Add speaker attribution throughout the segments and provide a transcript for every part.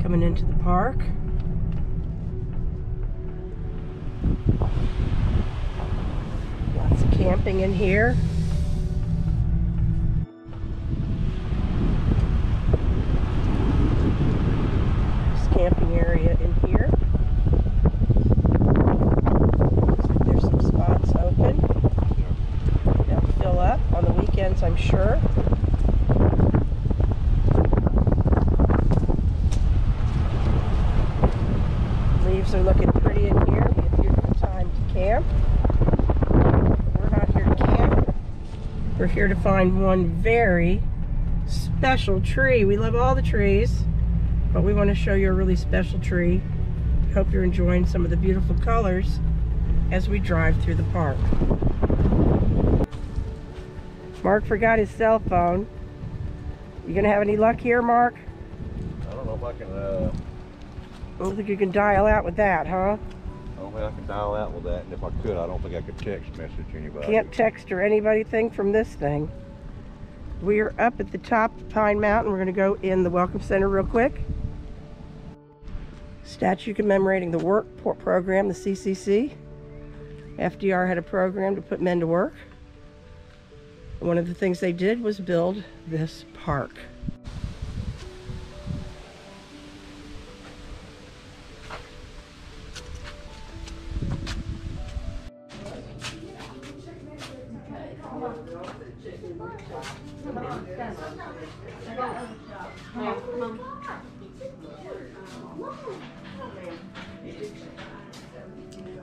Speaker 1: coming into the park. Lots of camping in here. There's camping area in here. Looks like there's some spots open. They'll fill up on the weekends, I'm sure. Leaves are looking pretty in here. It'll be a beautiful time to camp. We're not here to camp. We're here to find one very special tree. We love all the trees, but we want to show you a really special tree. Hope you're enjoying some of the beautiful colors as we drive through the park. Mark forgot his cell phone. You gonna have any luck here, Mark?
Speaker 2: I don't know if I can,
Speaker 1: I don't think you can dial out with that, huh?
Speaker 2: I don't think I can dial out with that, and if I could, I don't think I could text message anybody.
Speaker 1: Can't text or anybody thing from this thing. We are up at the top of Pine Mountain. We're gonna go in the Welcome Center real quick. Statue commemorating the work program, the CCC. FDR had a program to put men to work. One of the things they did was build this park.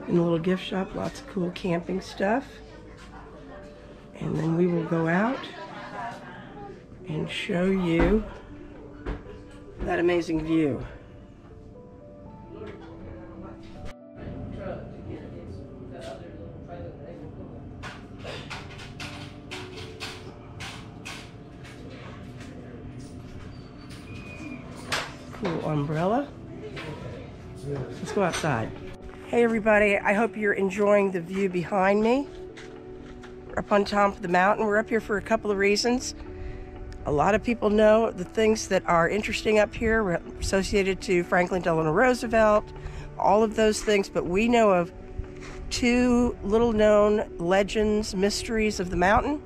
Speaker 1: In the little gift shop, lots of cool camping stuff. And then we will go out and show you that amazing view. Cool umbrella. Let's go outside. Hey everybody, I hope you're enjoying the view behind me. We're up on top of the mountain. We're up here for a couple of reasons. A lot of people know the things that are interesting up here associated to Franklin Delano Roosevelt, all of those things, but we know of two little known legends, mysteries of the mountain.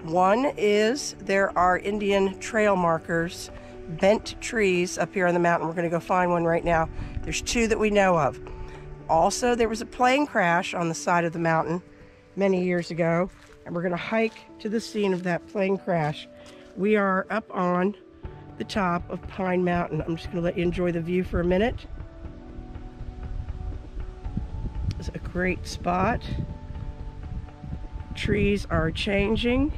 Speaker 1: One is there are Indian trail markers, bent trees up here on the mountain. We're gonna go find one right now. There's two that we know of. Also, there was a plane crash on the side of the mountain many years ago, and we're gonna hike to the scene of that plane crash. We are up on the top of Pine Mountain. I'm just gonna let you enjoy the view for a minute. It's a great spot. Trees are changing.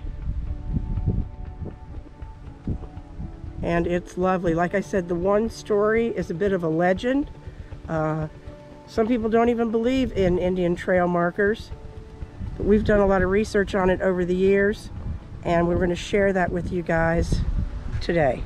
Speaker 1: And it's lovely. Like I said, the one story is a bit of a legend. Some people don't even believe in Indian trail markers. But we've done a lot of research on it over the years, and we're going to share that with you guys today.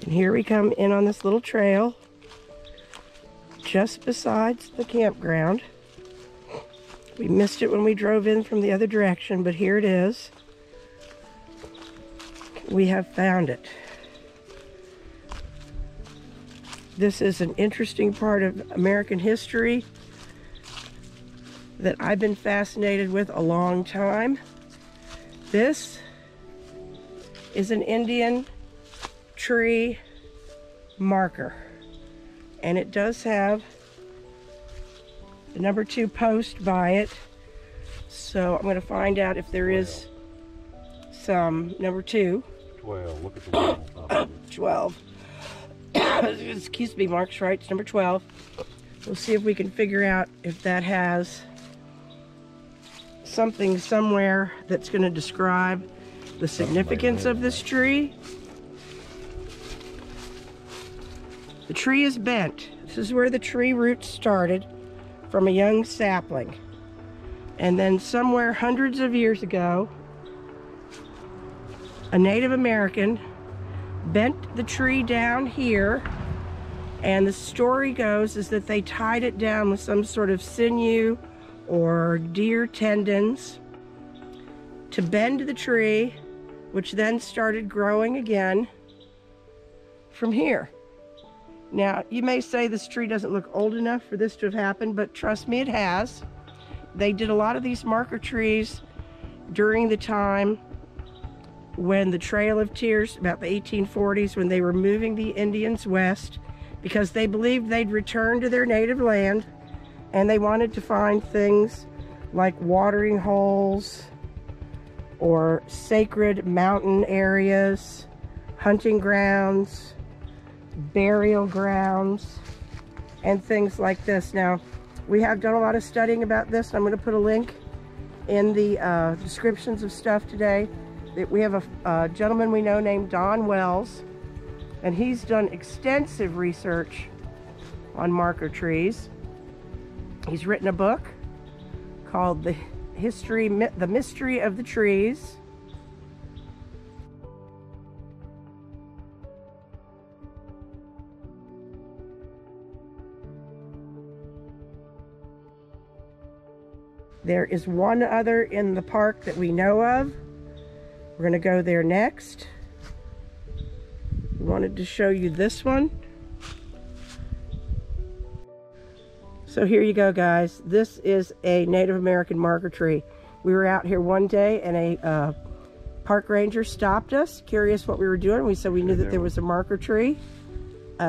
Speaker 1: And here we come in on this little trail just besides the campground. We missed it when we drove in from the other direction, but here it is. We have found it. This is an interesting part of American history that I've been fascinated with a long time. This is an Indian tree marker, and it does have the number 2 post by it, so I'm going to find out if there is some number 2.
Speaker 2: 12, look at the wall.
Speaker 1: 12. Excuse me, Mark's right, it's number 12. We'll see if we can figure out if that has something somewhere that's going to describe the significance of this tree. The tree is bent. This is where the tree roots started, from a young sapling. And then somewhere hundreds of years ago, a Native American bent the tree down here, and the story goes is that they tied it down with some sort of sinew or deer tendons to bend the tree, which then started growing again from here. Now, you may say this tree doesn't look old enough for this to have happened, but trust me, it has. They did a lot of these marker trees during the time when the Trail of Tears, about the 1840s, when they were moving the Indians west, because they believed they'd return to their native land, and they wanted to find things like watering holes or sacred mountain areas, hunting grounds, burial grounds, and things like this. Now, we have done a lot of studying about this. I'm going to put a link in the descriptions of stuff today. We have a gentleman we know named Don Wells, and he's done extensive research on marker trees. He's written a book called The Mystery of the Trees. There is one other in the park that we know of. We're going to go there next. We wanted to show you this one. So here you go, guys. This is a Native American marker tree. We were out here one day and a park ranger stopped us, curious what we were doing. We said we knew that there was a marker tree.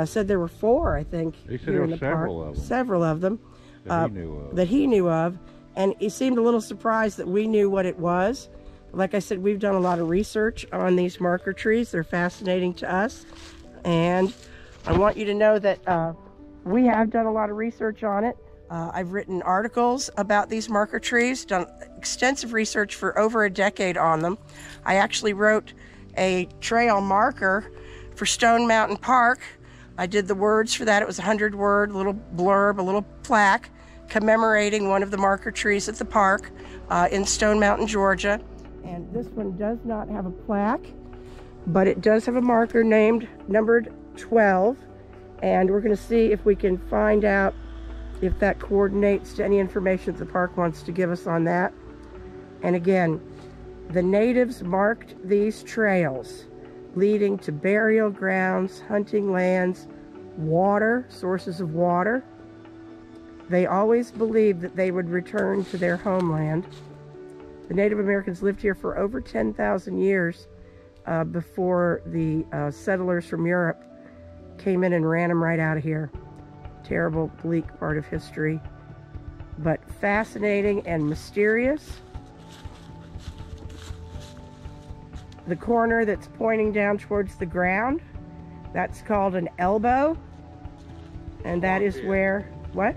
Speaker 1: Said there were 4, I think,
Speaker 2: He said
Speaker 1: here
Speaker 2: there
Speaker 1: in
Speaker 2: were
Speaker 1: the park.
Speaker 2: several of them.
Speaker 1: Several of them.
Speaker 2: That he knew of.
Speaker 1: That he knew of. And he seemed a little surprised that we knew what it was. Like I said, we've done a lot of research on these marker trees. They're fascinating to us. And I want you to know that we have done a lot of research on it. I've written articles about these marker trees, done extensive research for over a decade on them. I actually wrote a trail marker for Stone Mountain Park. I did the words for that. It was a 100-word little blurb, a little plaque commemorating one of the marker trees at the park in Stone Mountain, Georgia. And this one does not have a plaque, but it does have a marker numbered 12. And we're going to see if we can find out if that coordinates to any information that the park wants to give us on that. And again, the natives marked these trails leading to burial grounds, hunting lands, water, sources of water. They always believed that they would return to their homeland. The Native Americans lived here for over 10,000 years before the settlers from Europe came in and ran them right out of here. Terrible, bleak part of history, but fascinating and mysterious. The corner that's pointing down towards the ground, that's called an elbow, and that is where, what?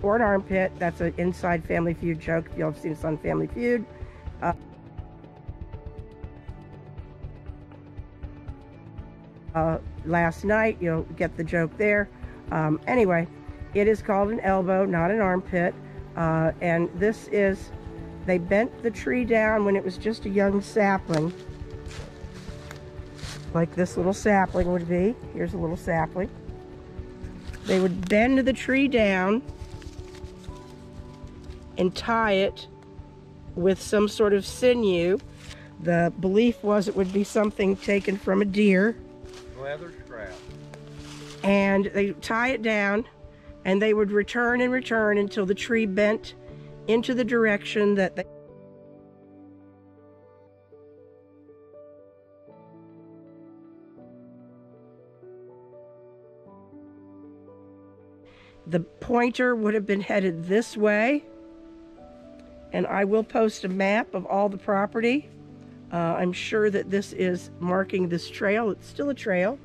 Speaker 1: Or an armpit. That's an inside Family Feud joke. If y'all have seen us on Family Feud. Last night, you'll get the joke there. Anyway, it is called an elbow, not an armpit. And this is, they bent the tree down when it was just a young sapling, like this little sapling would be. Here's a little sapling. They would bend the tree down and tie it with some sort of sinew. The belief was it would be something taken from a deer.
Speaker 2: Leather strap.
Speaker 1: And they tie it down, and they would return and return until the tree bent into the direction that they... The pointer would have been headed this way, and I will post a map of all the property. I'm sure that this is marking this trail. It's still a trail.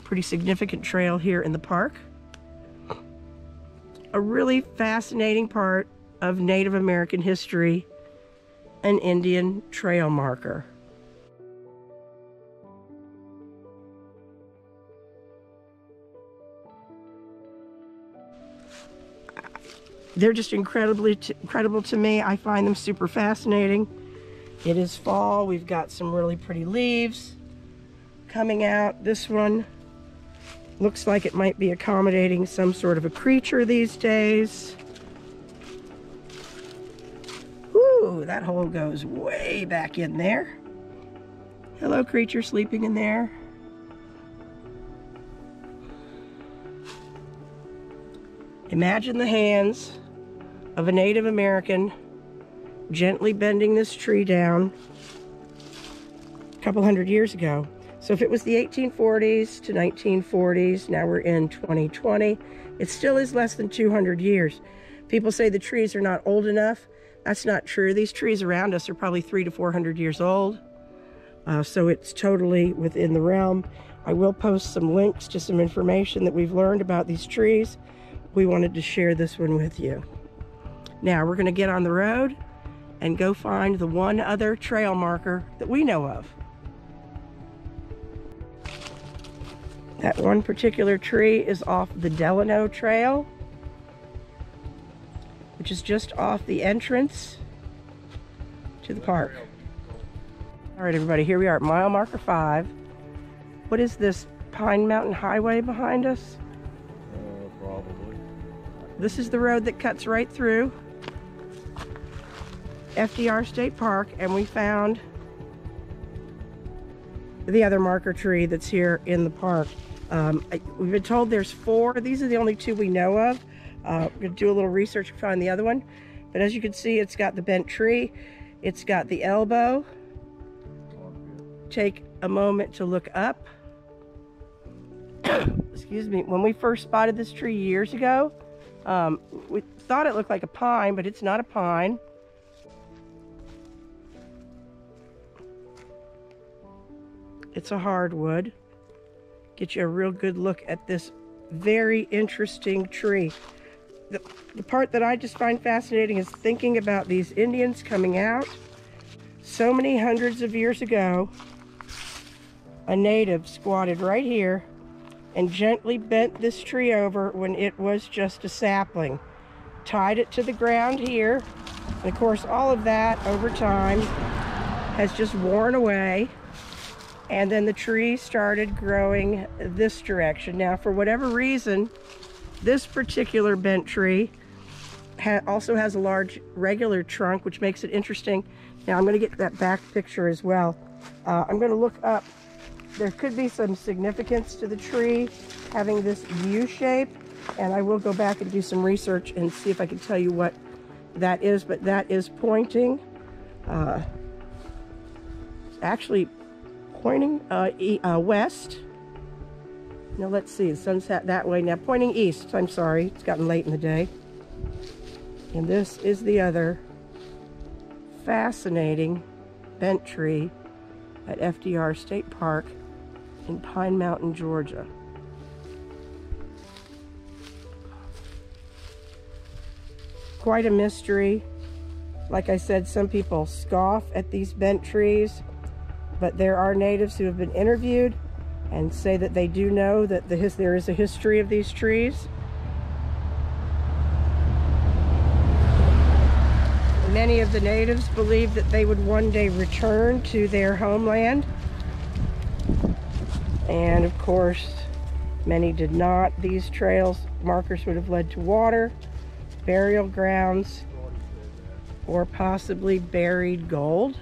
Speaker 1: Pretty significant trail here in the park. A really fascinating part of Native American history, an Indian trail marker. They're just incredible to me. I find them super fascinating. It is fall. We've got some really pretty leaves coming out. This one looks like it might be accommodating some sort of a creature these days. Ooh, that hole goes way back in there. Hello, creature sleeping in there. Imagine the hands of a Native American gently bending this tree down a couple hundred years ago. So if it was the 1840s to 1940s, now we're in 2020, it still is less than 200 years. People say the trees are not old enough. That's not true. These trees around us are probably 300 to 400 years old. So it's totally within the realm. I will post some links to some information that we've learned about these trees. We wanted to share this one with you. Now we're going to get on the road and go find the one other trail marker that we know of. That one particular tree is off the Delano Trail, which is just off the entrance to the park. All right, everybody, here we are at mile marker 5. What is this, Pine Mountain Highway behind us?
Speaker 2: Probably.
Speaker 1: This is the road that cuts right through FDR State Park, and we found the other marker tree that's here in the park. We've been told there's 4. These are the only 2 we know of. We're going to do a little research to find the other one. But as you can see, it's got the bent tree. It's got the elbow. Take a moment to look up. Excuse me. When we first spotted this tree years ago, we thought it looked like a pine, but it's not a pine. It's a hardwood. Get you a real good look at this very interesting tree. The part that I just find fascinating is thinking about these Indians coming out. So many hundreds of years ago, a native squatted right here and gently bent this tree over when it was just a sapling. Tied it to the ground here. And of course, all of that over time has just worn away. And then the tree started growing this direction. Now, for whatever reason, this particular bent tree also has a large regular trunk, which makes it interesting. Now, I'm going to get that back picture as well. I'm going to look up. There could be some significance to the tree having this U shape, and I will go back and do some research and see if I can tell you what that is. But that is pointing, actually pointing west. Now let's see, the sun's set that way. Now pointing east, I'm sorry, it's gotten late in the day. And this is the other fascinating bent tree at FDR State Park in Pine Mountain, Georgia. Quite a mystery. Like I said, some people scoff at these bent trees, but there are natives who have been interviewed and say that they do know that there is a history of these trees. Many of the natives believed that they would one day return to their homeland. And of course, many did not. These trails markers would have led to water, burial grounds, or possibly buried gold.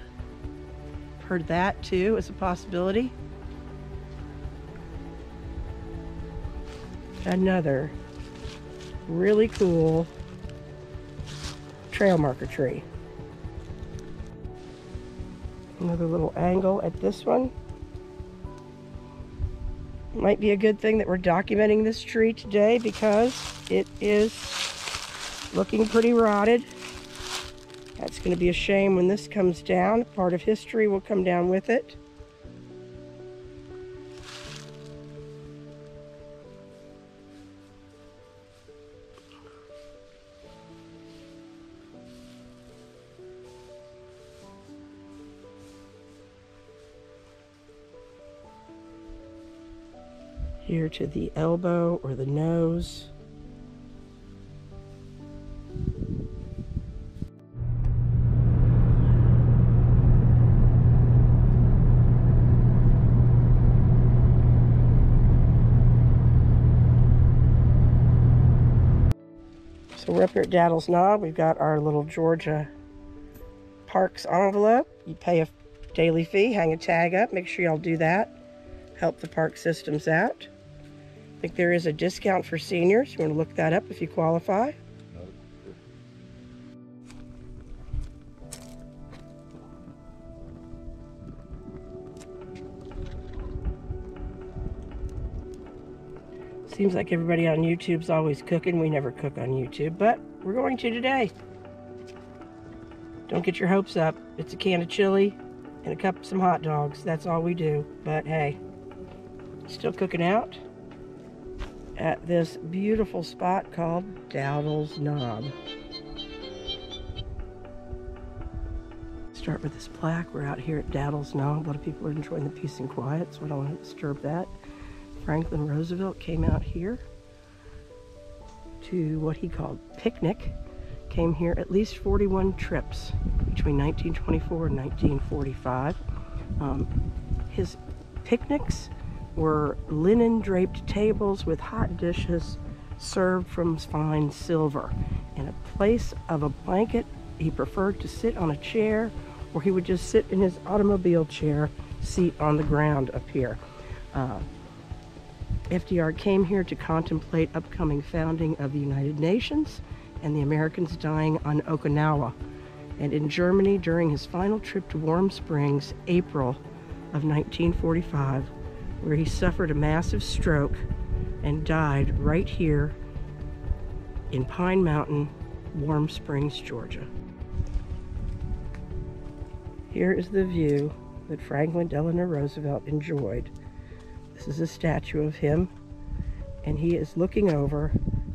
Speaker 1: Heard that too as a possibility. Another really cool trail marker tree. Another little angle at this one. Might be a good thing that we're documenting this tree today because it is looking pretty rotted. That's going to be a shame when this comes down. Part of history will come down with it. here to the elbow or the nose. So we're up here at Daddle's Knob. We've got our little Georgia Parks envelope. You pay a daily fee, hang a tag up. Make sure y'all do that. Help the park systems out. I think there is a discount for seniors. You want to look that up if you qualify. Seems like everybody on YouTube's always cooking. We never cook on YouTube, but we're going to today. Don't get your hopes up. It's a can of chili and a cup of some hot dogs. That's all we do. But hey, still cooking out at this beautiful spot called Daddle's Knob. Start with this plaque. We're out here at Daddle's Knob. A lot of people are enjoying the peace and quiet, so I don't want to disturb that. Franklin Roosevelt came out here to what he called picnic. Came here at least 41 trips between 1924 and 1945. His picnics were linen draped tables with hot dishes served from fine silver. In a place of a blanket, he preferred to sit on a chair, or he would just sit in his automobile chair seat on the ground up here. FDR came here to contemplate upcoming founding of the United Nations and the Americans dying on Okinawa. And in Germany, during his final trip to Warm Springs, April of 1945, where he suffered a massive stroke and died right here in Pine Mountain, Warm Springs, Georgia. Here is the view that Franklin Delano Roosevelt enjoyed. This is a statue of him, and he is looking over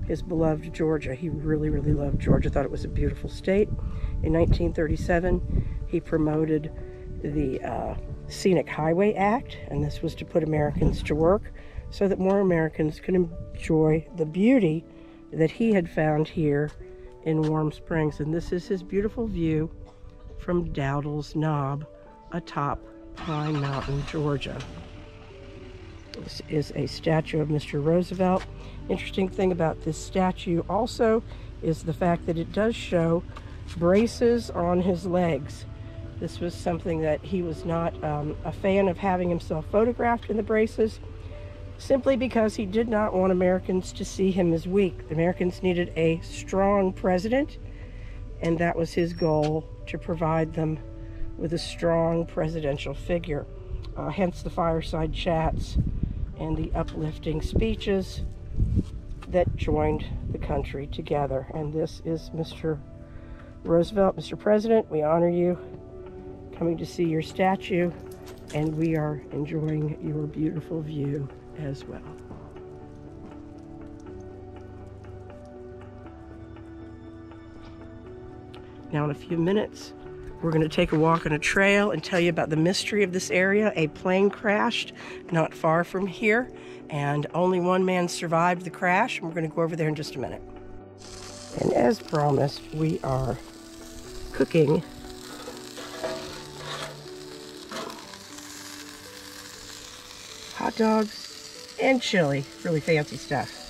Speaker 1: his beloved Georgia. He really, really loved Georgia, thought it was a beautiful state. In 1937, he promoted the Scenic Highway Act, and this was to put Americans to work so that more Americans could enjoy the beauty that he had found here in Warm Springs. And this is his beautiful view from Daddle's Knob atop Pine Mountain, Georgia. This is a statue of Mr. Roosevelt. Interesting thing about this statue also is the fact that it does show braces on his legs. This was something that he was not a fan of having himself photographed in the braces, simply because he did not want Americans to see him as weak. The Americans needed a strong president, and that was his goal, to provide them with a strong presidential figure. Hence the fireside chats and the uplifting speeches that joined the country together. And this is Mr. Roosevelt. Mr. President, we honor you coming to see your statue, and we are enjoying your beautiful view as well. Now in a few minutes, we're going to take a walk on a trail and tell you about the mystery of this area. A plane crashed not far from here, and only one man survived the crash, and we're going to go over there in just a minute. And as promised, we are cooking hot dogs and chili. Really fancy stuff.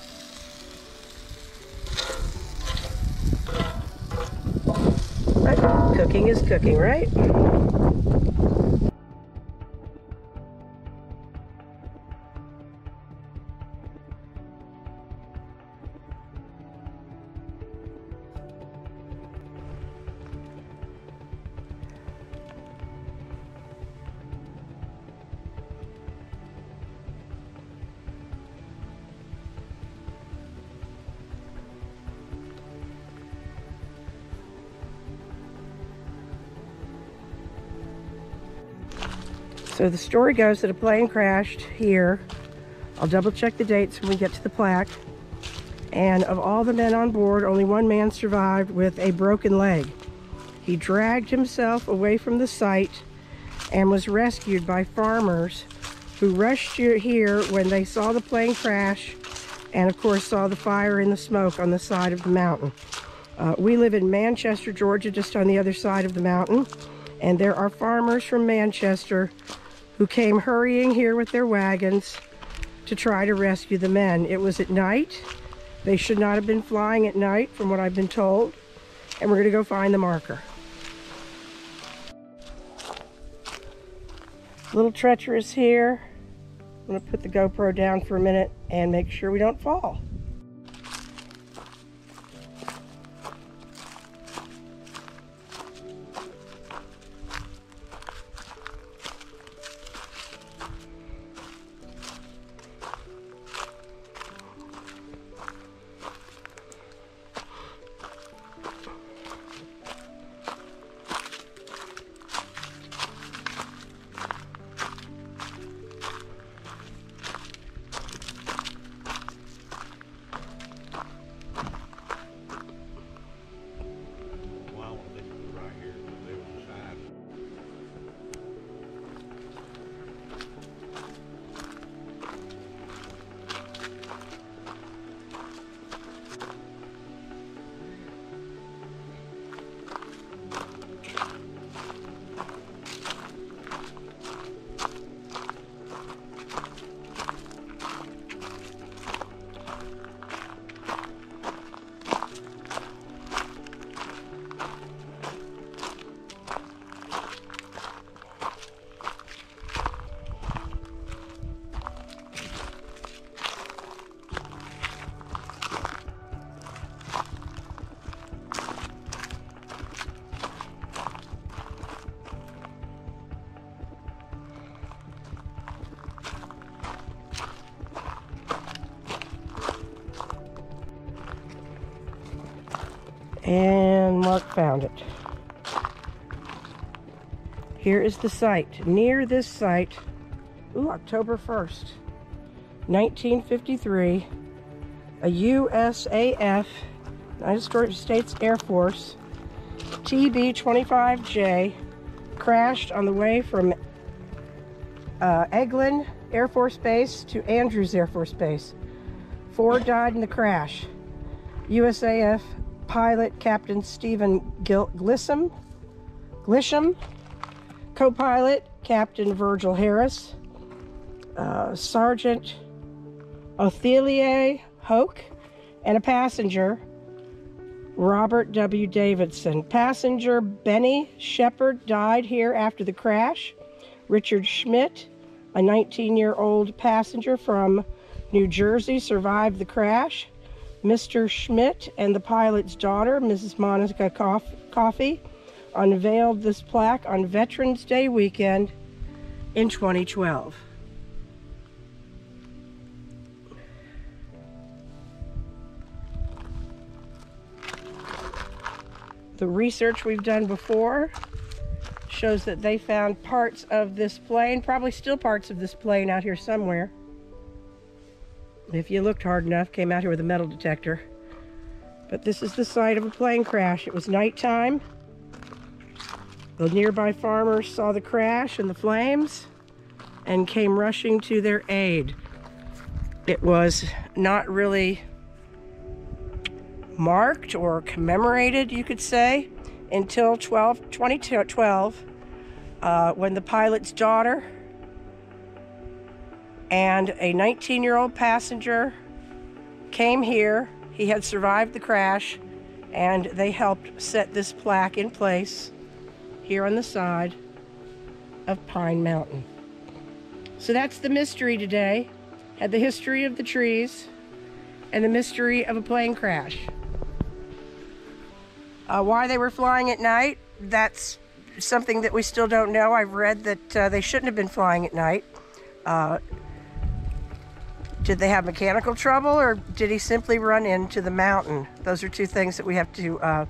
Speaker 1: But cooking is cooking, right? So the story goes that a plane crashed here. I'll double check the dates when we get to the plaque. And of all the men on board, only one man survived with a broken leg. He dragged himself away from the site and was rescued by farmers who rushed here when they saw the plane crash and, of course, saw the fire and the smoke on the side of the mountain. We live in Manchester, Georgia, just on the other side of the mountain, and there are farmers from Manchester who came hurrying here with their wagons to try to rescue the men. It was at night. They should not have been flying at night, from what I've been told, and we're going to go find the marker. A little treacherous here. I'm going to put the GoPro down for a minute and make sure we don't fall. And Mark found it. Here is the site. Near this site, October 1st, 1953, a USAF, United States Air Force, TB-25J, crashed on the way from Eglin Air Force Base to Andrews Air Force Base. 4 died in the crash. USAF pilot Captain Stephen Glisham, co-pilot Captain Virgil Harris, Sergeant Othelio Hoke, and a passenger, Robert W. Davidson. Passenger Benny Shepard died here after the crash. Richard Schmidt, a 19-year-old passenger from New Jersey, survived the crash. Mr. Schmidt and the pilot's daughter, Mrs. Monica Coffey, unveiled this plaque on Veterans Day weekend in 2012. The research we've done before shows that they found parts of this plane, probably still parts of this plane out here somewhere. If you looked hard enough, came out here with a metal detector. But this is the site of a plane crash. It was nighttime. The nearby farmers saw the crash and the flames and came rushing to their aid. It was not really marked or commemorated, you could say, until 2012, when the pilot's daughter and a 19-year-old passenger came here. He had survived the crash, and they helped set this plaque in place here on the side of Pine Mountain. So that's the mystery today. Had the history of the trees and the mystery of a plane crash. Why they were flying at night, that's something that we still don't know. I've read that they shouldn't have been flying at night. Did they have mechanical trouble, or did he simply run into the mountain? Those are two things that we have to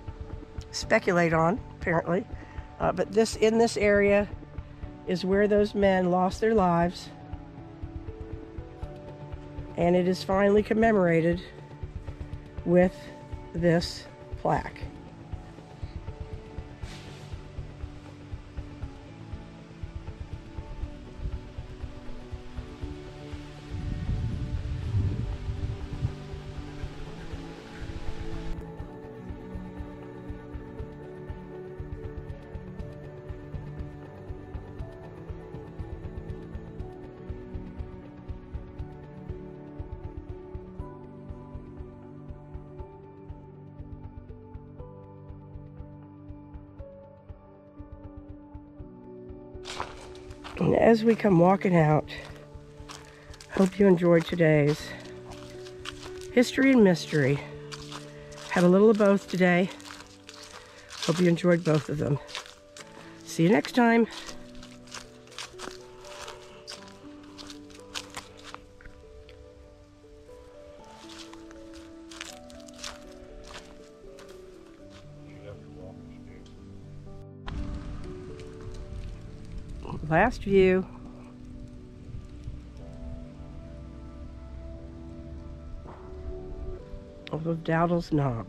Speaker 1: speculate on, apparently. But in this area is where those men lost their lives, and it is finally commemorated with this plaque. And as we come walking out, hope you enjoyed today's history and mystery. Had a little of both today. Hope you enjoyed both of them. See you next time. Last view. Of Dowdall's Knob.